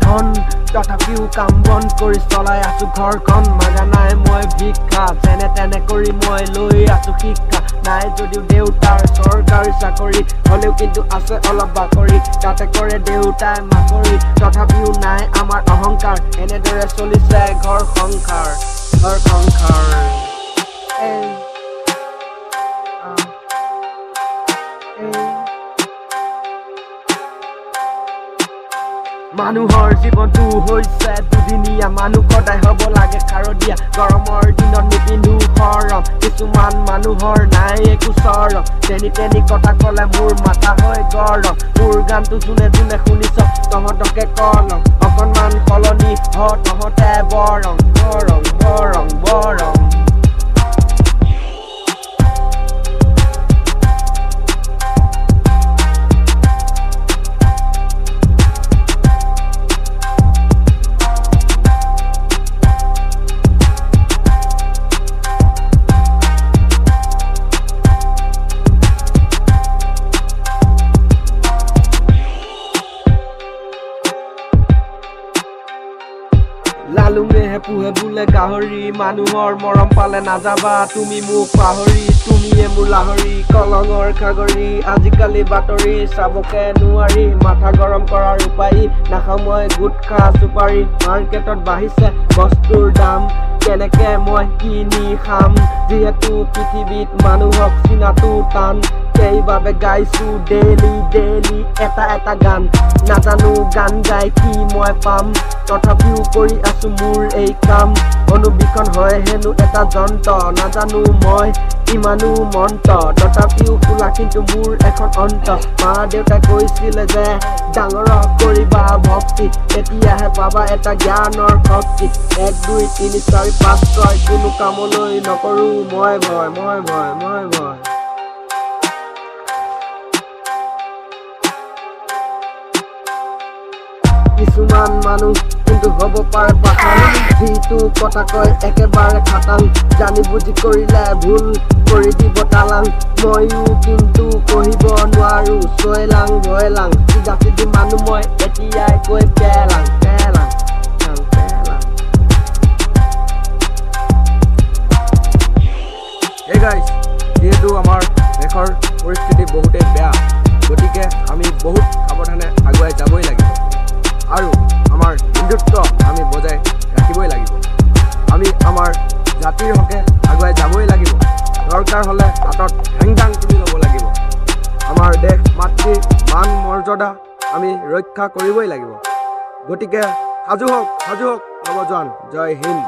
ধন তথাপিও কাম বন কৰি চলাই আছো ঘৰখন মাগা নাই মই ভিক্ষা যেনে তেনে কৰি মই লৈ আছো শিক্ষা নাই যদিও দেউতাৰ চৰকাৰী চাকৰি হলেও কিন্তু আছে অলপ বাকৰি তাতে কৰে দেউতাই মাকৰি তথাপিও নাই আমাৰ অহংকাৰ এনেদৰে চলিছে ঘৰ সংসাৰ মানুহৰ জীৱনটো হৈছে দুদিনীয়া মানুহ সদায় হ'ব লাগে খাৰদিয়া গৰমৰ দিনত নিপিন্ধো সৰম কিছুমান মানুহৰ নাই একো চৰম তেনি কথা ক'লে মোৰ মাথা হয় গৰম মোৰ গানটো যোনে যোনে শুনিছ তহঁতকে কলম অকণমান সলনি হ তহঁতে বৰং লালুঙেহে পোহে বোলে গাহৰি মানুহৰ মৰম পালে নাযাবা তুমি মোক পাহৰি তুমিয়ে মোৰ লাহৰি কলঙৰ খাগৰি আজিকালি বাতৰি চাবকে নোৱাৰি মাথা গৰম কৰাৰ উপায় নাখাওঁ মই গুটখা চুপাৰি মাৰ্কেটত বাঢ়িছে বস্তুৰ দাম কেনেকে মই কিনি খাম যিহেতু পৃথিৱীত মানুহক চিনাটো টান সেইবাবে গাইছো ডেইলি এটা গান নাজানো গান গাই কি মই পাম তথাপিও কৰি আছো মোৰ এই কাম অনুবীক্ষণ হয় হেনো এটা যন্ত্ৰ নাজানো মই ইমানো মন্ত্ৰ তথাপিও খোলা কিন্তু মোৰ এখন অন্ত মা দেউতাই কৈছিলে যে ডাঙৰক কৰিবা ভক্তি তেতিয়াহে পাবা এটা জ্ঞানৰ শক্তি 1 2 3 4 5 6 কোনো কামলৈ নকৰো মই ভয় কিছুমান মানুহ কিন্তু হ'ব পাৰে পাঠান যিটো কথা কয় একেবাৰে খাটাং জানি বুজি কৰিলে ভুল কৰি দিব তালাং ময়ো কিন্তু কহিব নোৱাৰো চয়লাং ভয়লাং চিধি মানুহ মই এতিয়াই কৈ পেলাং Hey guys, যিহেতু আমাৰ দেশৰ পৰিস্থিতি বহুতেই বেয়া গতিকে আমি বহুত সাৱধানে আগুৱাই যাবই লাগিব আৰু আমাৰ হিন্দুত্ব আমি বজাই ৰাখিবই লাগিব আমি আমাৰ জাতিৰ হকে আগুৱাই যাবই লাগিব দৰকাৰ হ'লে হাতত হেংদাং তুলি ল'ব লাগিব আমাৰ দেশ মাতৃৰ মান মৰ্যাদা আমি ৰক্ষা কৰিবই লাগিব গতিকে সাজু হওক নৱজোৱান জয় হিন্দ